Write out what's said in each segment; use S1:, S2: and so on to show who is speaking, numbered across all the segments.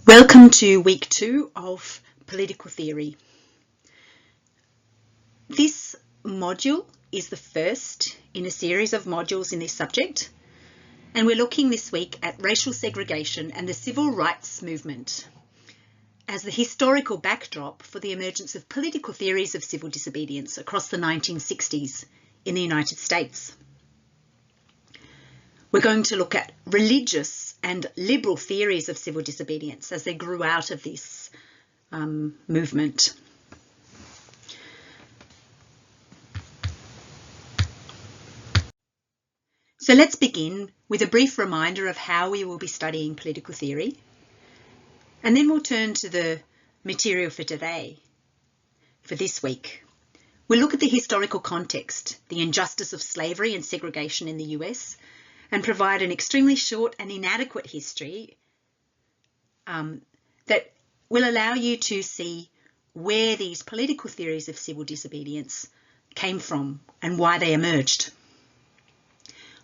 S1: Welcome to week 2 of political theory. This module is the first in a series of modules in this subject, and we're looking this week at racial segregation and the civil rights movement as the historical backdrop for the emergence of political theories of civil disobedience across the 1960s in the United States. We're going to look at religious and liberal theories of civil disobedience as they grew out of this movement. So let's begin with a brief reminder of how we will be studying political theory, and then we'll turn to the material for today, for this week. We'll look at the historical context, the injustice of slavery and segregation in the US, and provide an extremely short and inadequate history that will allow you to see where these political theories of civil disobedience came from and why they emerged.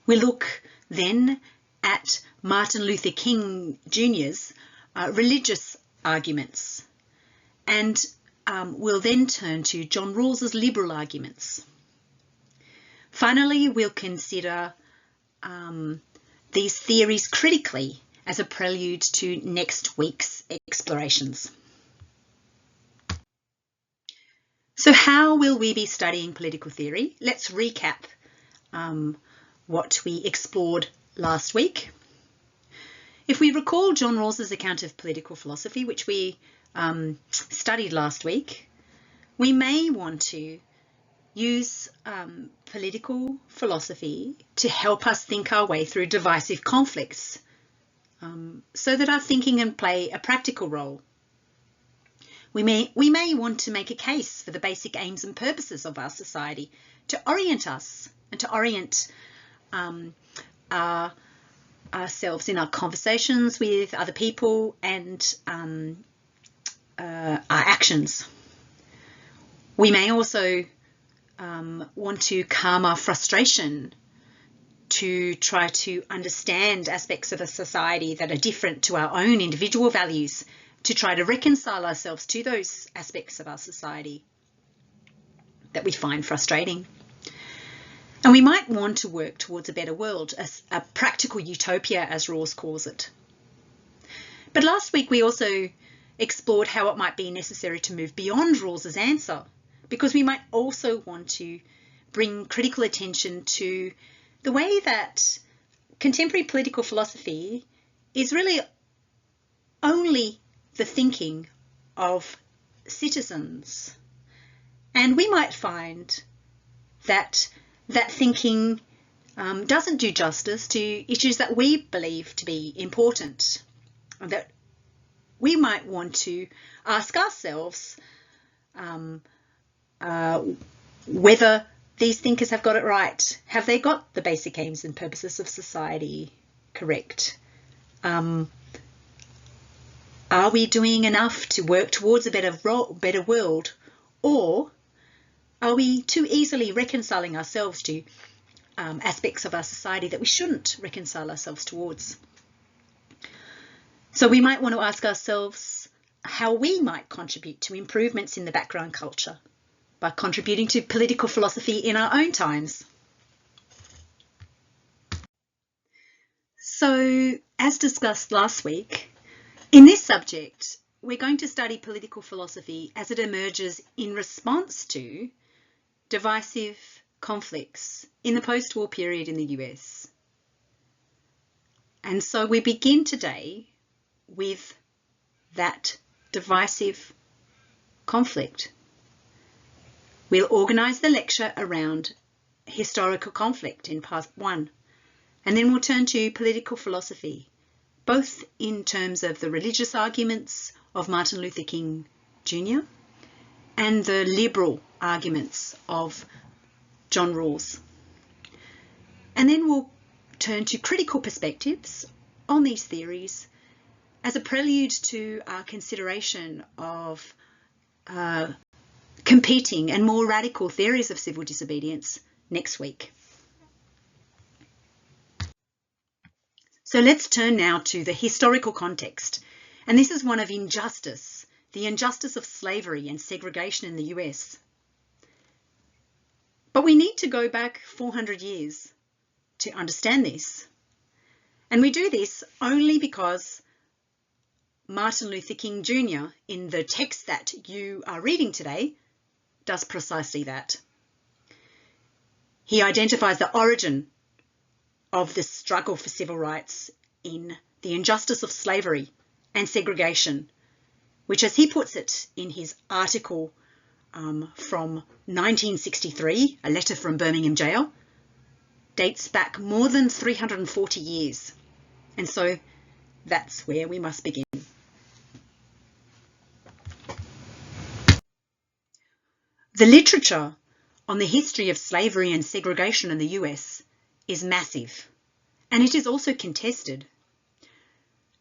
S1: We'll look then at Martin Luther King Jr.'s religious arguments, and we'll then turn to John Rawls' liberal arguments. Finally, we'll consider these theories critically as a prelude to next week's explorations. So how will we be studying political theory? Let's recap what we explored last week. If we recall John Rawls' account of political philosophy, which we studied last week, we may want to use political philosophy to help us think our way through divisive conflicts so that our thinking can play a practical role. We may want to make a case for the basic aims and purposes of our society to orient us and to orient ourselves in our conversations with other people and our actions. We may also want to calm our frustration to try to understand aspects of a society that are different to our own individual values, to try to reconcile ourselves to those aspects of our society that we find frustrating. And we might want to work towards a better world, a practical utopia, as Rawls calls it. But last week we also explored how it might be necessary to move beyond Rawls's answer, because we might also want to bring critical attention to the way that contemporary political philosophy is really only the thinking of citizens. And we might find that that thinking doesn't do justice to issues that we believe to be important, that we might want to ask ourselves whether these thinkers have got it right. Have they got the basic aims and purposes of society correct? Are we doing enough to work towards a better world, or are we too easily reconciling ourselves to aspects of our society that we shouldn't reconcile ourselves towards? So we might want to ask ourselves how we might contribute to improvements in the background culture by contributing to political philosophy in our own times. So, as discussed last week, in this subject, we're going to study political philosophy as it emerges in response to divisive conflicts in the post-war period in the US. And so we begin today with that divisive conflict. We'll organise the lecture around historical conflict in part 1, and then we'll turn to political philosophy, both in terms of the religious arguments of Martin Luther King Jr. and the liberal arguments of John Rawls. And then we'll turn to critical perspectives on these theories as a prelude to our consideration of competing and more radical theories of civil disobedience next week. So let's turn now to the historical context And this is one of injustice, the injustice of slavery and segregation in the US. But we need to go back 400 years to understand this. And we do this only because Martin Luther King Jr., in the text that you are reading today, does precisely that. He identifies the origin of the struggle for civil rights in the injustice of slavery and segregation, which, as he puts it in his article from 1963, a letter from Birmingham Jail, dates back more than 340 years. And so that's where we must begin. The literature on the history of slavery and segregation in the US is massive, and it is also contested.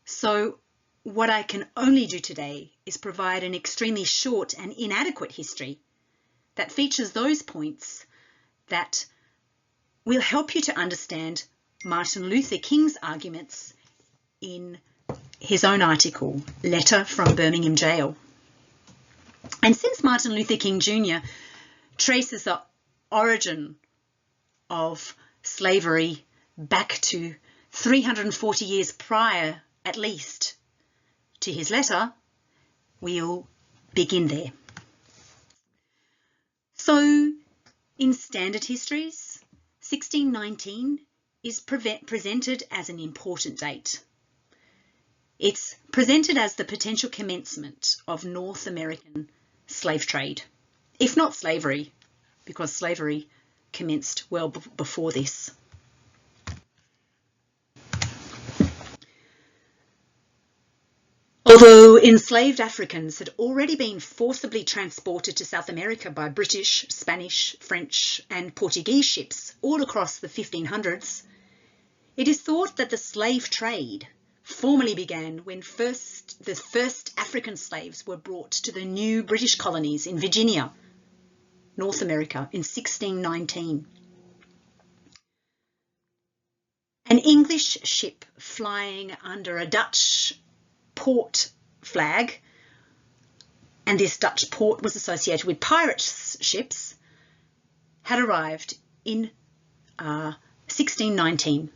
S1: So what I can only do today is provide an extremely short and inadequate history that features those points that will help you to understand Martin Luther King's arguments in his own article, Letter from Birmingham Jail. And since Martin Luther King Jr. traces the origin of slavery back to 340 years prior, at least, to his letter, we'll begin there. So, in standard histories, 1619 is presented as an important date. It's presented as the potential commencement of North American slave trade, if not slavery, because slavery commenced well before this. Although enslaved Africans had already been forcibly transported to South America by British, Spanish, French and Portuguese ships all across the 1500s, it is thought that the slave trade formally began when the first African slaves were brought to the new British colonies in Virginia, North America, in 1619. An English ship flying under a Dutch port flag, and this Dutch port was associated with pirate ships, had arrived in 1619.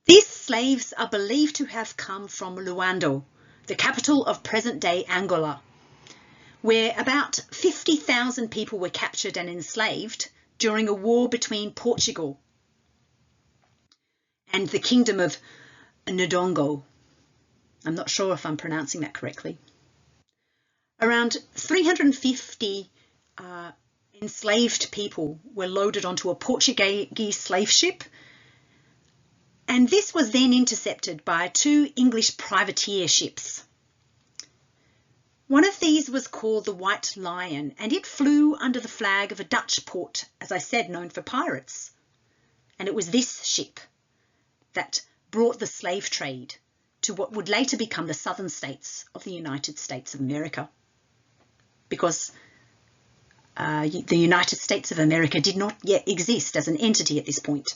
S1: These slaves are believed to have come from Luando, the capital of present-day Angola, where about 50,000 people were captured and enslaved during a war between Portugal and the Kingdom of Ndongo. I'm not sure if I'm pronouncing that correctly. Around 350 enslaved people were loaded onto a Portuguese slave ship, and this was then intercepted by 2 English privateer ships. One of these was called the White Lion, and it flew under the flag of a Dutch port, as I said, known for pirates. And it was this ship that brought the slave trade to what would later become the southern states of the United States of America, because the United States of America did not yet exist as an entity at this point.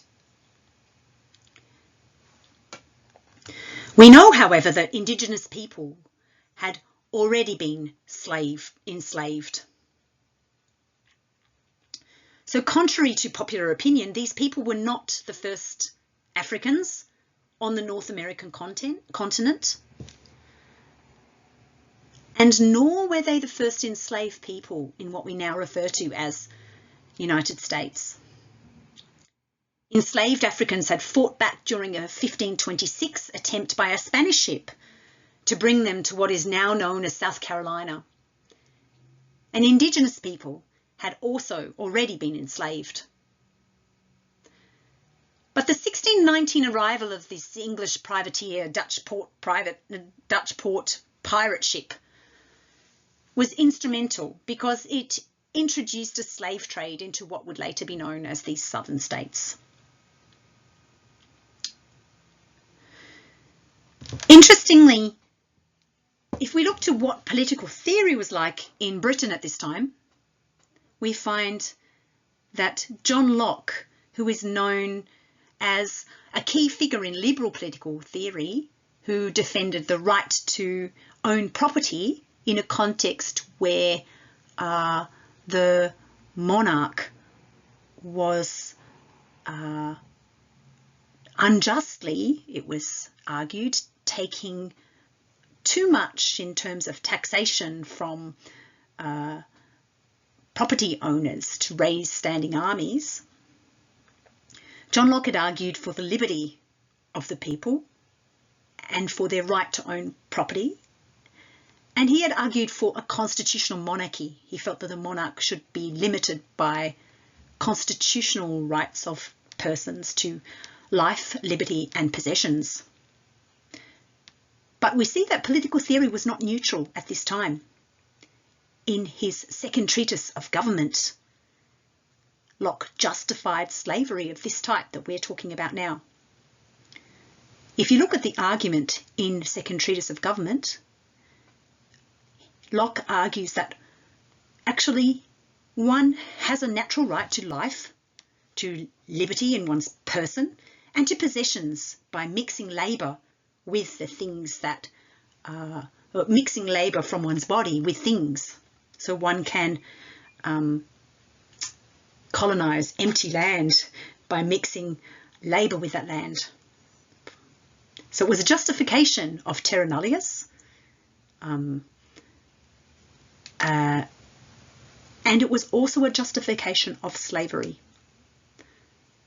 S1: We know, however, that Indigenous people had already been enslaved. So contrary to popular opinion, these people were not the first Africans on the North American continent, and nor were they the first enslaved people in what we now refer to as United States. Enslaved Africans had fought back during a 1526 attempt by a Spanish ship to bring them to what is now known as South Carolina. And Indigenous people had also already been enslaved. But the 1619 arrival of this English privateer Dutch port pirate ship was instrumental because it introduced a slave trade into what would later be known as these southern states. Interestingly, if we look to what political theory was like in Britain at this time, we find that John Locke, who is known as a key figure in liberal political theory, who defended the right to own property in a context where the monarch was unjustly, it was argued, taking too much in terms of taxation from property owners to raise standing armies. John Locke had argued for the liberty of the people and for their right to own property. And he had argued for a constitutional monarchy. He felt that the monarch should be limited by constitutional rights of persons to life, liberty, and possessions. But we see that political theory was not neutral at this time. In his second treatise of government, Locke justified slavery of this type that we're talking about now. If you look at the argument in Second Treatise of Government, Locke argues that actually one has a natural right to life, to liberty in one's person, and to possessions by mixing labour with the things that, mixing labour from one's body with things. So one can colonise empty land by mixing labour with that land. So it was a justification of terra nullius, and it was also a justification of slavery.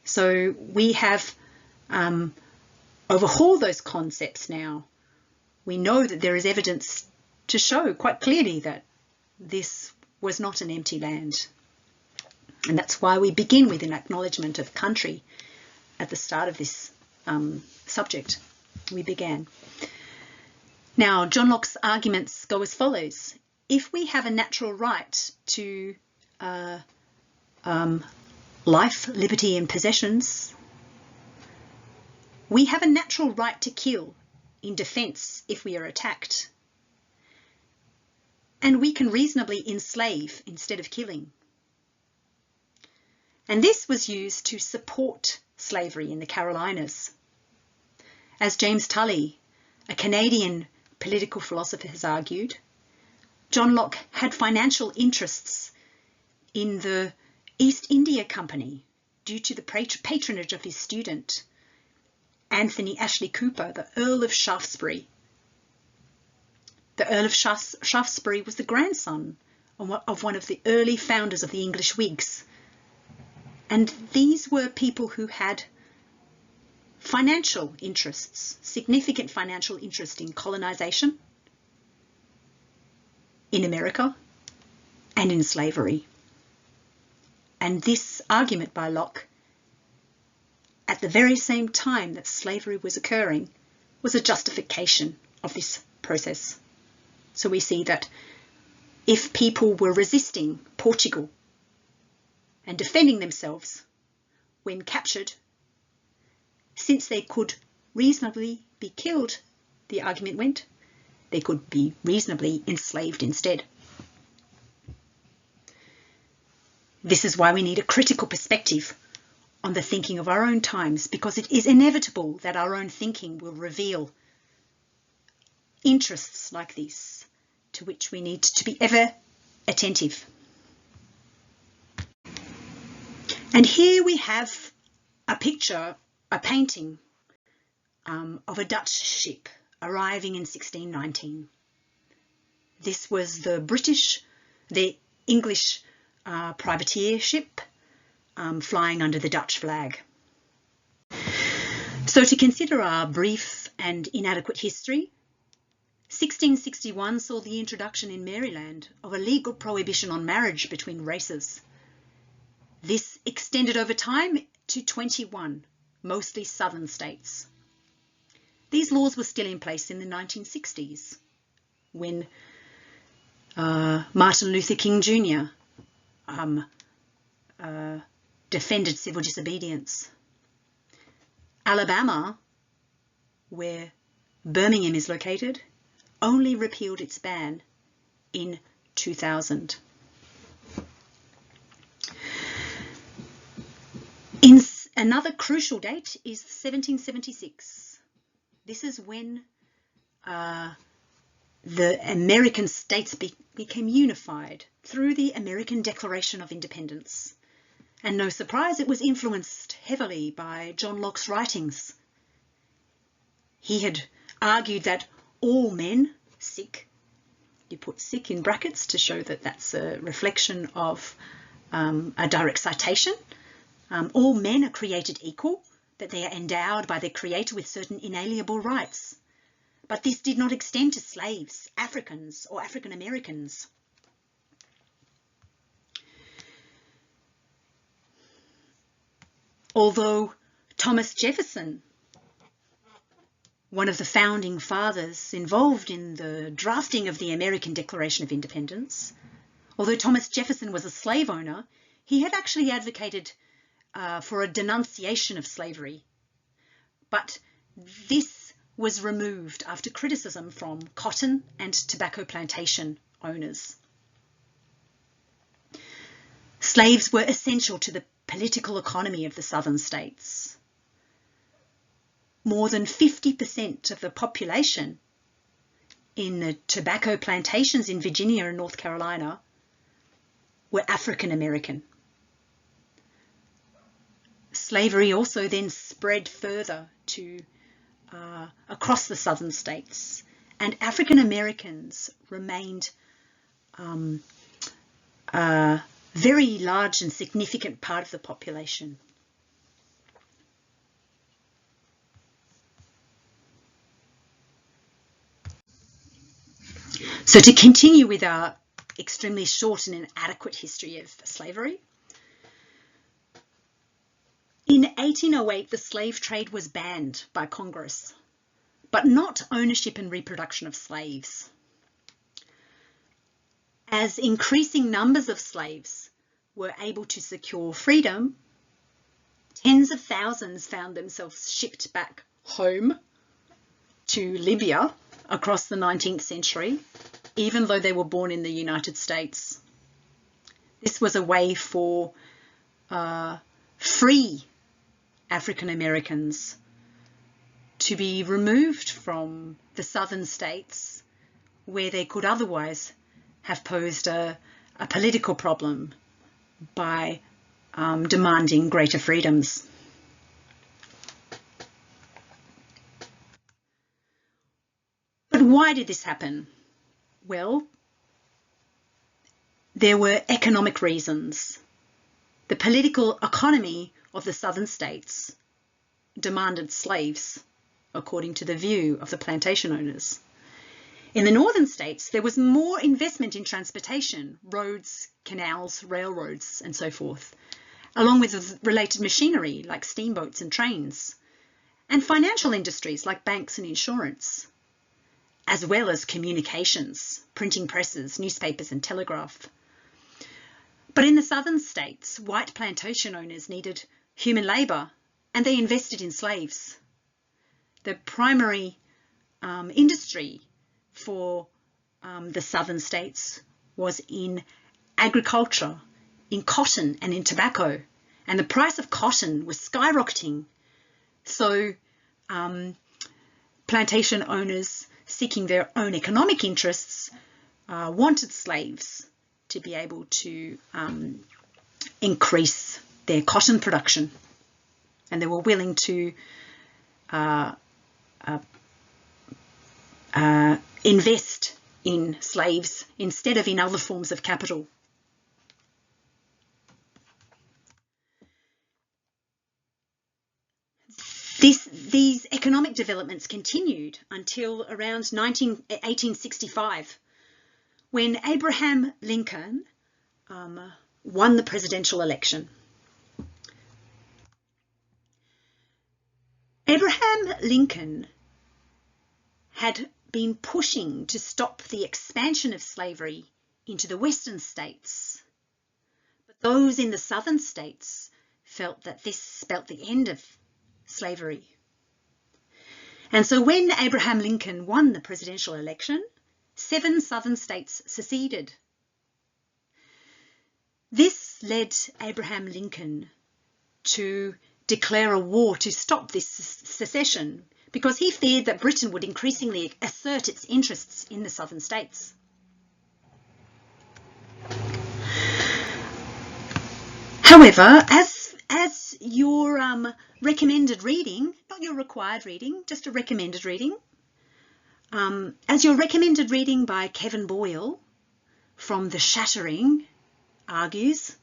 S1: So we have overhauled those concepts now. We know that there is evidence to show quite clearly that this was not an empty land. And that's why we begin with an acknowledgement of country at the start of this subject. We began. Now, John Locke's arguments go as follows. If we have a natural right to life, liberty, and possessions, we have a natural right to kill in defence if we are attacked. And we can reasonably enslave instead of killing. And this was used to support slavery in the Carolinas. As James Tully, a Canadian political philosopher, has argued, John Locke had financial interests in the East India Company due to the patronage of his student, Anthony Ashley Cooper, the Earl of Shaftesbury. The Earl of Shaftesbury was the grandson of one of the early founders of the English Whigs. And these were people who had financial interests, significant financial interest in colonisation, in America, and in slavery. And this argument by Locke, at the very same time that slavery was occurring, was a justification of this process. So we see that if people were resisting Portugal and defending themselves when captured, since they could reasonably be killed, the argument went, they could be reasonably enslaved instead. This is why we need a critical perspective on the thinking of our own times, because it is inevitable that our own thinking will reveal interests like this, to which we need to be ever attentive. And here we have a picture, a painting of a Dutch ship arriving in 1619. This was the English privateer ship flying under the Dutch flag. So to consider our brief and inadequate history, 1661 saw the introduction in Maryland of a legal prohibition on marriage between races. This extended over time to 21, mostly southern states. These laws were still in place in the 1960s, when Martin Luther King Jr. Defended civil disobedience. Alabama, where Birmingham is located, only repealed its ban in 2000. Another crucial date is 1776. This is when the American states became unified through the American Declaration of Independence. And no surprise, it was influenced heavily by John Locke's writings. He had argued that all men, sick, you put sick in brackets to show that that's a reflection of a direct citation. All men are created equal, that they are endowed by their creator with certain inalienable rights. But this did not extend to slaves, Africans, or African Americans. Although Thomas Jefferson, one of the founding fathers involved in the drafting of the American Declaration of Independence, although Thomas Jefferson was a slave owner, he had actually advocated for a denunciation of slavery. But this was removed after criticism from cotton and tobacco plantation owners. Slaves were essential to the political economy of the southern states. More than 50% of the population in the tobacco plantations in Virginia and North Carolina were African American. Slavery also then spread further to across the southern states, and African Americans remained a very large and significant part of the population. So to continue with our extremely short and inadequate history of slavery, in 1808 the slave trade was banned by Congress, but not ownership and reproduction of slaves. As increasing numbers of slaves were able to secure freedom, tens of thousands found themselves shipped back home to Libya across the 19th century, even though they were born in the United States. This was a way for free African Americans to be removed from the southern states where they could otherwise have posed a political problem by demanding greater freedoms. But why did this happen? Well, there were economic reasons. The political economy of the southern states demanded slaves, according to the view of the plantation owners. In the northern states, there was more investment in transportation, roads, canals, railroads, and so forth, along with related machinery like steamboats and trains, and financial industries like banks and insurance, as well as communications, printing presses, newspapers, and telegraph. But in the southern states, white plantation owners needed human labour, and they invested in slaves. The primary industry for the southern states was in agriculture, in cotton and in tobacco, and the price of cotton was skyrocketing. So plantation owners seeking their own economic interests wanted slaves to be able to increase their cotton production, and they were willing to invest in slaves instead of in other forms of capital. These economic developments continued until around 1865, when Abraham Lincoln won the presidential election. Abraham Lincoln had been pushing to stop the expansion of slavery into the western states, but those in the southern states felt that this spelt the end of slavery. And so when Abraham Lincoln won the presidential election, 7 southern states seceded. This led Abraham Lincoln to declare a war to stop this secession because he feared that Britain would increasingly assert its interests in the southern states. However, as your recommended reading, not your required reading, just a recommended reading, as your recommended reading by Kevin Boyle from The Shattering argues,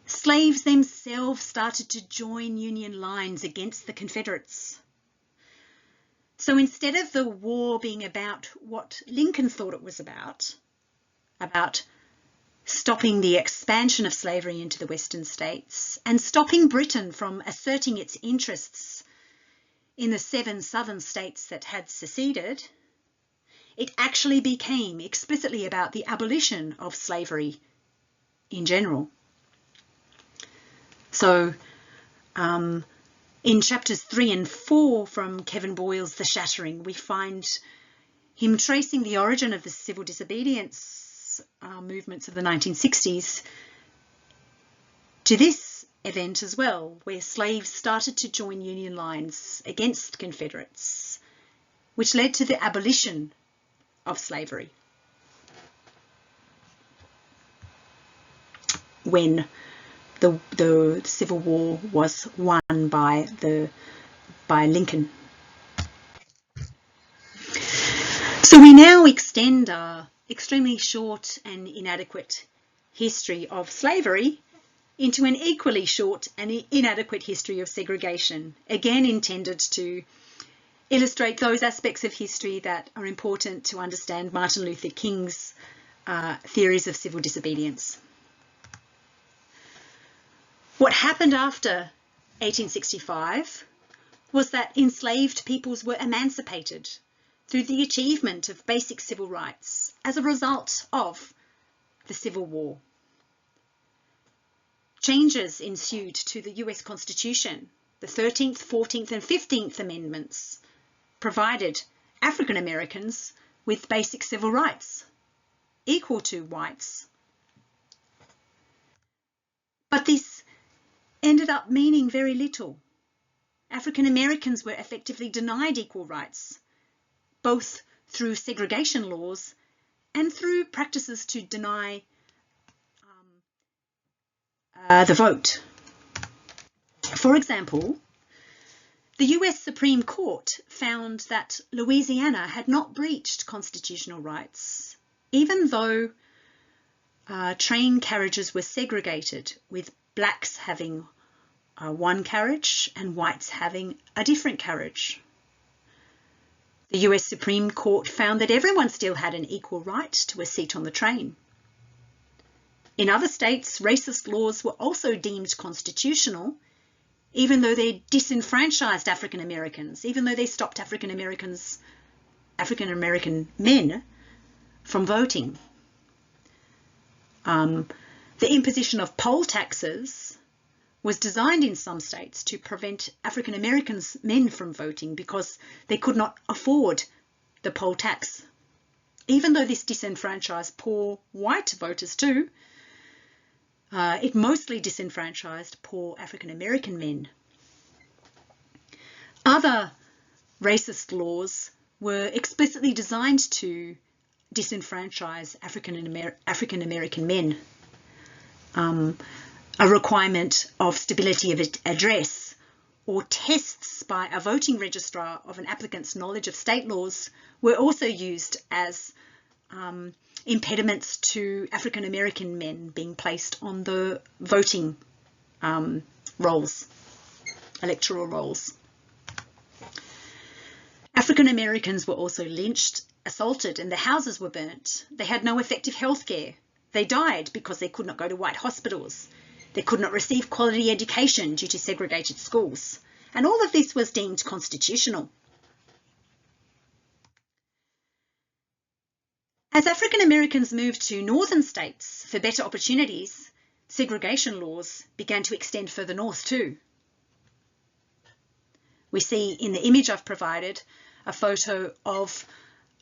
S1: slaves themselves started to join Union lines against the Confederates. So instead of the war being about what Lincoln thought it was about stopping the expansion of slavery into the Western states and stopping Britain from asserting its interests in the 7 southern states that had seceded, it actually became explicitly about the abolition of slavery in general. So in chapters 3 and 4 from Kevin Boyle's The Shattering, we find him tracing the origin of the civil disobedience movements of the 1960s to this event as well, where slaves started to join Union lines against Confederates, which led to the abolition of slavery when the Civil War was won by Lincoln. So we now extend our extremely short and inadequate history of slavery into an equally short and inadequate history of segregation, again intended to illustrate those aspects of history that are important to understand Martin Luther King's theories of civil disobedience. What happened after 1865 was that enslaved peoples were emancipated through the achievement of basic civil rights as a result of the Civil War. Changes ensued to the US Constitution. The 13th, 14th and 15th Amendments provided African Americans with basic civil rights equal to whites. But this ended up meaning very little. African Americans were effectively denied equal rights, both through segregation laws and through practices to deny the vote. For example, the US Supreme Court found that Louisiana had not breached constitutional rights, even though train carriages were segregated, with blacks having one carriage and whites having a different carriage. The US Supreme Court found that everyone still had an equal right to a seat on the train. In other states, racist laws were also deemed constitutional, even though they disenfranchised African Americans, even though they stopped African American men from voting. The imposition of poll taxes was designed in some states to prevent African Americans men from voting because they could not afford the poll tax. Even though this disenfranchised poor white voters too, it mostly disenfranchised poor African American men. Other racist laws were explicitly designed to disenfranchise African American men. A requirement of stability of address or tests by a voting registrar of an applicant's knowledge of state laws were also used as impediments to African American men being placed on the voting rolls, electoral rolls. African Americans were also lynched, assaulted, and their houses were burnt. They had no effective health care. They died because they could not go to white hospitals. They could not receive quality education due to segregated schools. And all of this was deemed constitutional. As African Americans moved to northern states for better opportunities, segregation laws began to extend further north too. We see in the image I've provided a photo of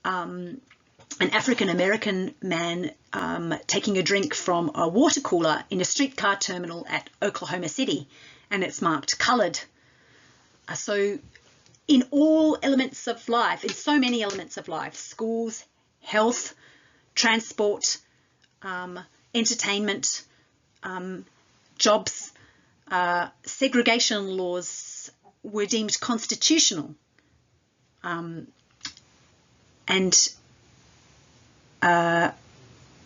S1: an African American man taking a drink from a water cooler in a streetcar terminal at Oklahoma City, and it's marked coloured. So in all elements of life, in so many elements of life, schools, health, transport, entertainment, jobs, segregation laws were deemed constitutional. And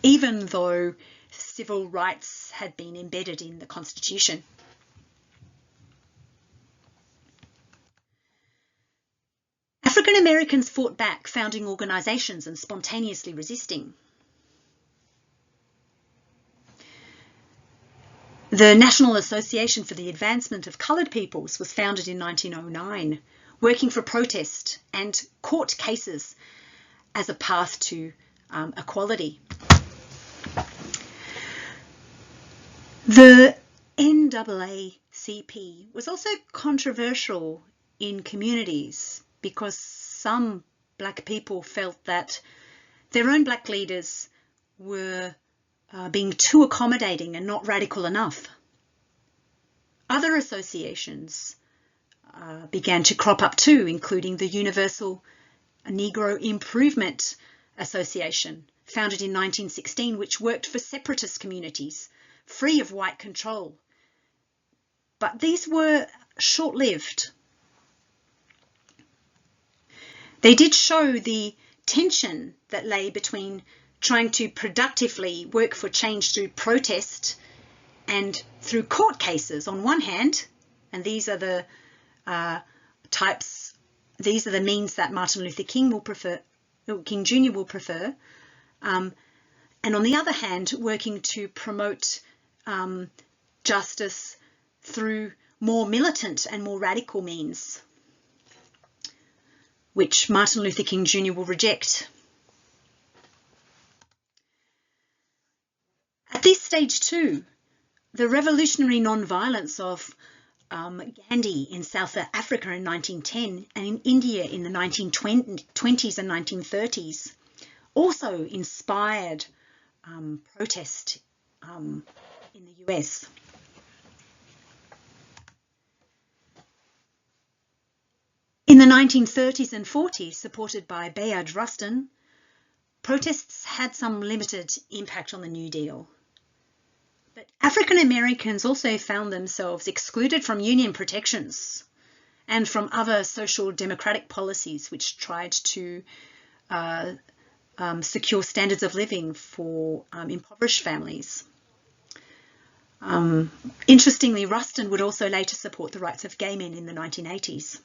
S1: even though civil rights had been embedded in the Constitution. African Americans fought back, founding organisations and spontaneously resisting. The National Association for the Advancement of Coloured Peoples was founded in 1909, working for protest and court cases as a path to equality. The NAACP was also controversial in communities because some black people felt that their own black leaders were being too accommodating and not radical enough. Other associations began to crop up too, including the Universal Negro Improvement Association, founded in 1916, which worked for separatist communities, free of white control. But these were short-lived. They did show the tension that lay between trying to productively work for change through protest and through court cases on one hand, and these are the these are the means that Martin Luther King Jr. will prefer, and on the other hand, working to promote justice through more militant and more radical means, which Martin Luther King Jr. will reject. At this stage too, the revolutionary non-violence of Gandhi in South Africa in 1910 and in India in the 1920s and 1930s also inspired protest in the US. In the 1930s and 40s, supported by Bayard Rustin, protests had some limited impact on the New Deal. But African Americans also found themselves excluded from union protections and from other social democratic policies which tried to secure standards of living for impoverished families. Interestingly, Rustin would also later support the rights of gay men in the 1980s.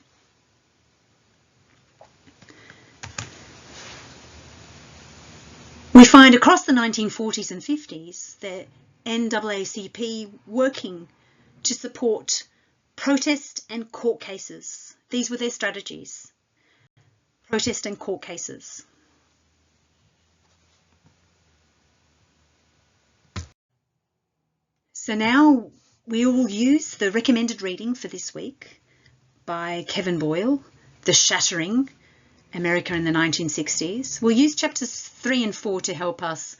S1: We find across the 1940s and 50s the NAACP working to support protest and court cases. These were their strategies. Protest and court cases. So now we will use the recommended reading for this week by Kevin Boyle, The Shattering, America in the 1960s. We'll use chapters 3 and 4 to help us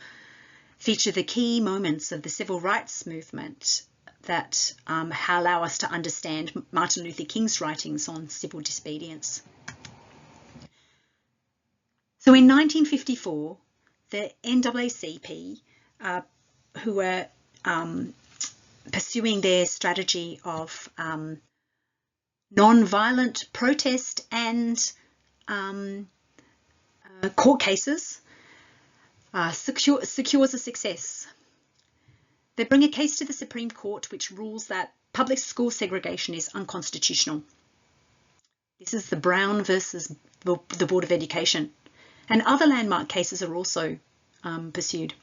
S1: feature the key moments of the civil rights movement that allow us to understand Martin Luther King's writings on civil disobedience. So in 1954, the NAACP, who were pursuing their strategy of non-violent protest and court cases, secures a success. They bring a case to the Supreme Court which rules that public school segregation is unconstitutional. This is the Brown versus the Board of Education. And other landmark cases are also pursued.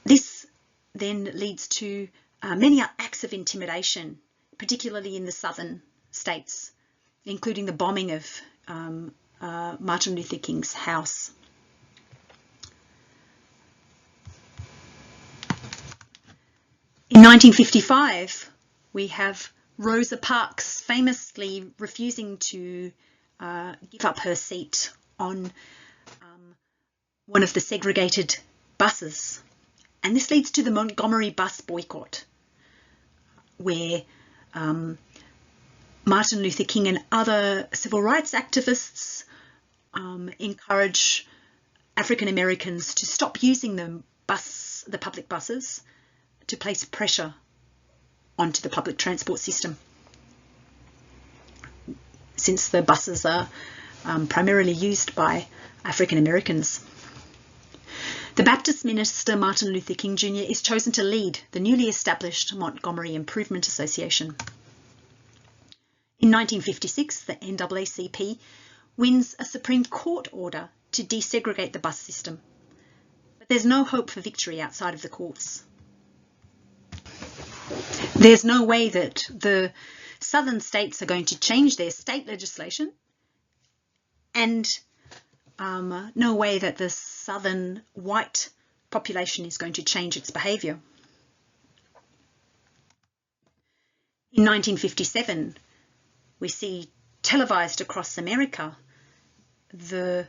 S1: This then leads to many acts of intimidation, particularly in the southern states, including the bombing of Martin Luther King's house. In 1955, we have Rosa Parks famously refusing to give up her seat on one of the segregated buses. And this leads to the Montgomery bus boycott, where Martin Luther King and other civil rights activists encourage African Americans to stop using the public buses, to place pressure onto the public transport system, since the buses are primarily used by African Americans. The Baptist minister Martin Luther King Jr. is chosen to lead the newly established Montgomery Improvement Association. In 1956, the NAACP wins a Supreme Court order to desegregate the bus system, but there's no hope for victory outside of the courts. There's no way that the southern states are going to change their state legislation, and no way that the southern white population is going to change its behaviour. In 1957, we see televised across America the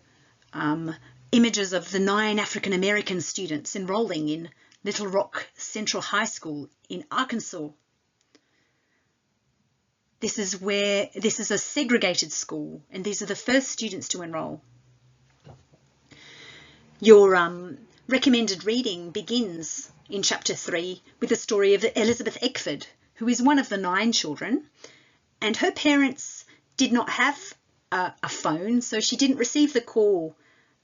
S1: images of the 9 African American students enrolling in Little Rock Central High School in Arkansas. This is a segregated school, and these are the first students to enroll. Your recommended reading begins in chapter 3 with the story of Elizabeth Eckford, who is one of the 9 children, and her parents did not have a phone, so she didn't receive the call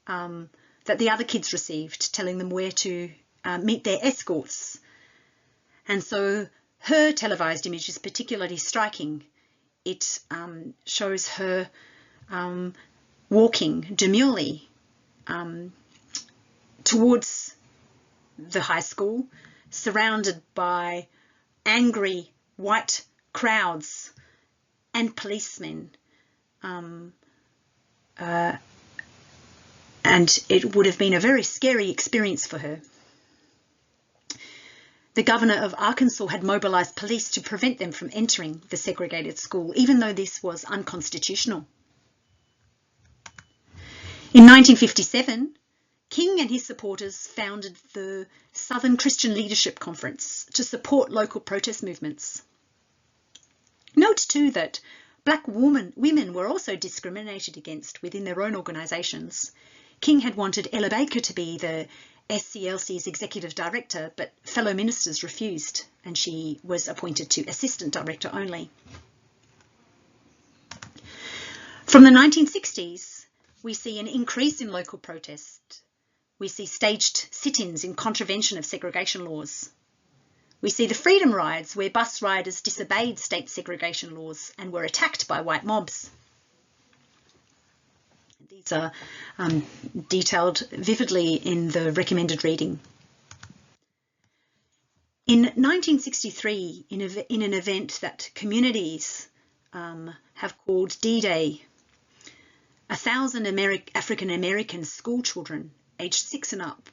S1: that the other kids received, telling them where to meet their escorts. And so her televised image is particularly striking. It shows her walking demurely towards the high school, surrounded by angry white crowds and policemen. And it would have been a very scary experience for her. The governor of Arkansas had mobilized police to prevent them from entering the segregated school, even though this was unconstitutional. In 1957, King and his supporters founded the Southern Christian Leadership Conference to support local protest movements. Note too that black women were also discriminated against within their own organisations. King had wanted Ella Baker to be the SCLC's executive director, but fellow ministers refused, and she was appointed to assistant director only. From the 1960s, we see an increase in local protest. We see staged sit-ins in contravention of segregation laws. We see the freedom rides where bus riders disobeyed state segregation laws and were attacked by white mobs. These are detailed vividly in the recommended reading. In 1963, in an event that communities have called D-Day, 1,000 African American school children aged 6 and up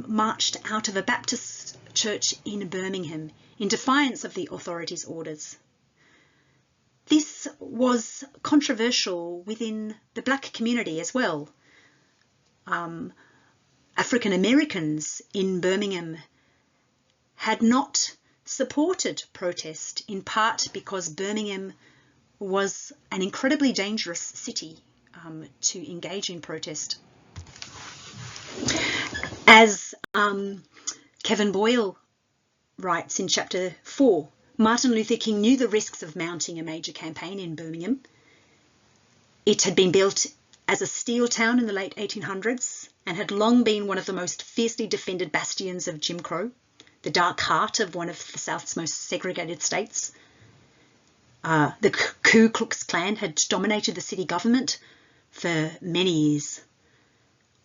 S1: marched out of a Baptist church in Birmingham in defiance of the authorities' orders. This was controversial within the black community as well. African Americans in Birmingham had not supported protest, in part because Birmingham was an incredibly dangerous city to engage in protest. As Kevin Boyle writes in chapter 4, Martin Luther King knew the risks of mounting a major campaign in Birmingham. It had been built as a steel town in the late 1800s and had long been one of the most fiercely defended bastions of Jim Crow, the dark heart of one of the South's most segregated states. The Ku Klux Klan had dominated the city government for many years,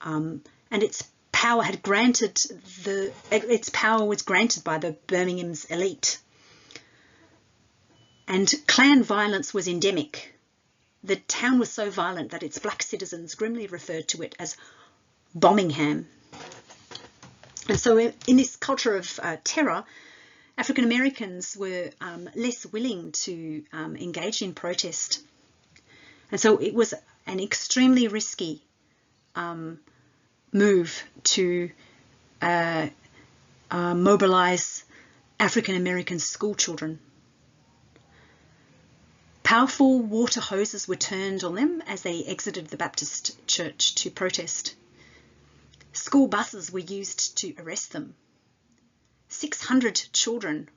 S1: and its power was granted by the Birmingham's elite. And Klan violence was endemic. The town was so violent that its black citizens grimly referred to it as Bombingham. And so in this culture of terror, African Americans were less willing to engage in protest. And so it was an extremely risky move to mobilize African American school children. Powerful water hoses were turned on them as they exited the Baptist church to protest. School buses were used to arrest them. 600 children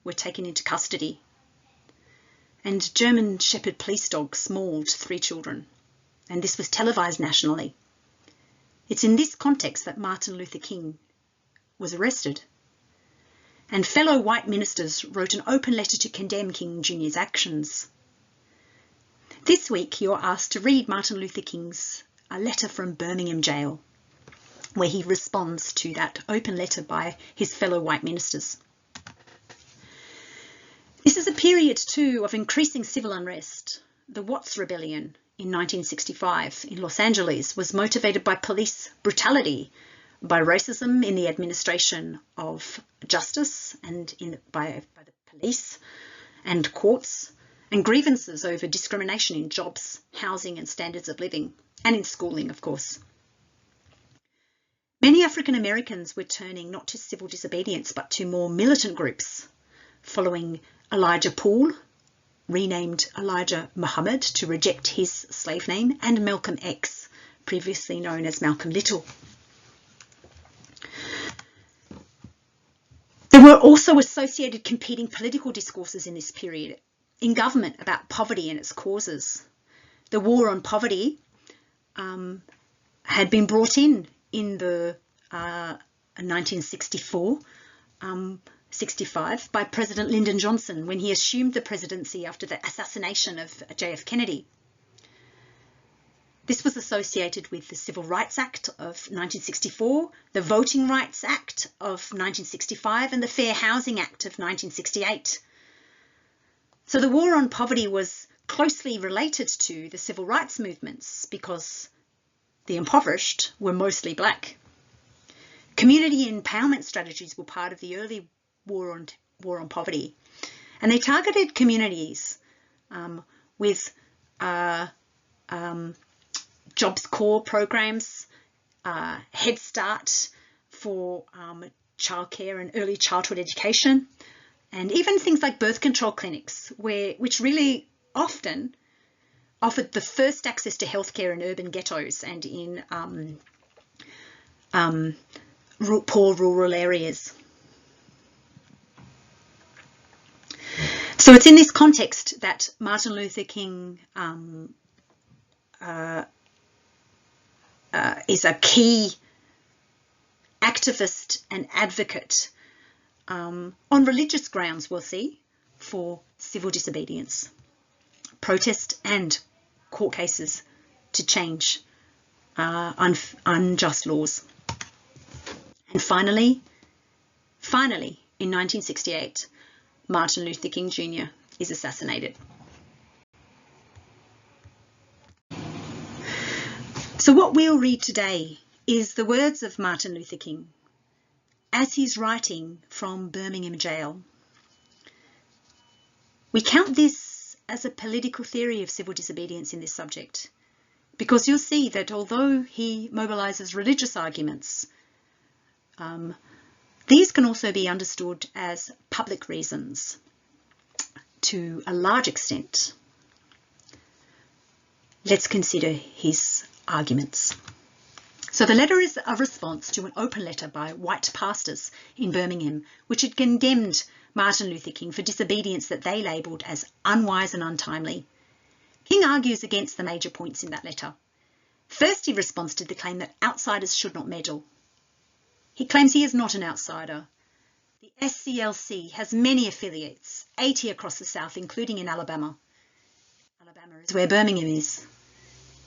S1: were taken into custody. And German Shepherd police dogs mauled 3 children. And this was televised nationally. It's in this context that Martin Luther King was arrested. And fellow white ministers wrote an open letter to condemn King Jr.'s actions. This week, you're asked to read Martin Luther King's a letter from Birmingham Jail, where he responds to that open letter by his fellow white ministers. This is a period, too, of increasing civil unrest. The Watts Rebellion in 1965 in Los Angeles was motivated by police brutality, by racism in the administration of justice and by the police and courts, and grievances over discrimination in jobs, housing and standards of living, and in schooling, of course. Many African Americans were turning not to civil disobedience but to more militant groups, following Elijah Poole, renamed Elijah Muhammad to reject his slave name, and Malcolm X, previously known as Malcolm Little. There were also associated competing political discourses in this period in government about poverty and its causes. The war on poverty had been brought in the 1965 by President Lyndon Johnson when he assumed the presidency after the assassination of JF Kennedy. This was associated with the Civil Rights Act of 1964, the Voting Rights Act of 1965, and the Fair Housing Act of 1968. So the war on poverty was closely related to the civil rights movements because the impoverished were mostly black. Community empowerment strategies were part of the early war on poverty, and they targeted communities with Jobs Corps programs, Head Start for childcare and early childhood education, and even things like birth control clinics, which really often offered the first access to healthcare in urban ghettos and in poor rural areas. So it's in this context that Martin Luther King is a key activist and advocate on religious grounds, we'll see, for civil disobedience, protest and court cases to change unjust laws. And finally, in 1968, Martin Luther King Jr. is assassinated. So what we'll read today is the words of Martin Luther King as he's writing from Birmingham Jail. We count this as a political theory of civil disobedience in this subject, because you'll see that although he mobilises religious arguments, these can also be understood as public reasons to a large extent. Let's consider his arguments. So the letter is a response to an open letter by white pastors in Birmingham, which had condemned Martin Luther King for disobedience that they labelled as unwise and untimely. King argues against the major points in that letter. First, he responds to the claim that outsiders should not meddle. He claims he is not an outsider. The SCLC has many affiliates, 80 across the South, including in Alabama. Alabama is where Birmingham is.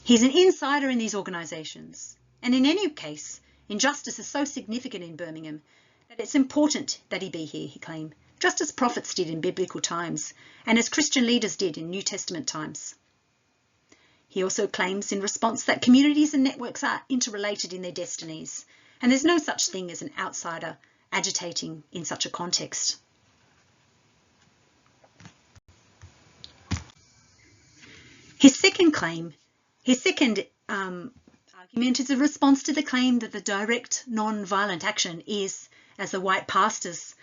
S1: He's an insider in these organisations. And in any case, injustice is so significant in Birmingham that it's important that he be here, he claimed, just as prophets did in biblical times and as Christian leaders did in New Testament times. He also claims in response that communities and networks are interrelated in their destinies, and there's no such thing as an outsider agitating in such a context. His second argument is a response to the claim that the direct non-violent action is, as the white pastors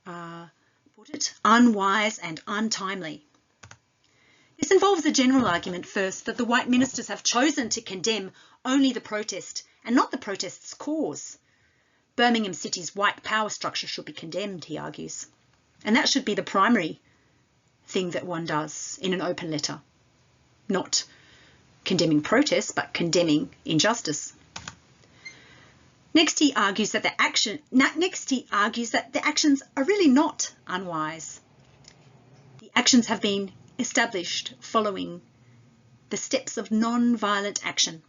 S1: put it, unwise and untimely. This involves a general argument first that the white ministers have chosen to condemn only the protest and not the protest's cause. Birmingham City's white power structure should be condemned, he argues. And that should be the primary thing that one does in an open letter. Not condemning protests, but condemning injustice. Next, he argues that the actions are really not unwise. The actions have been established following the steps of non-violent action,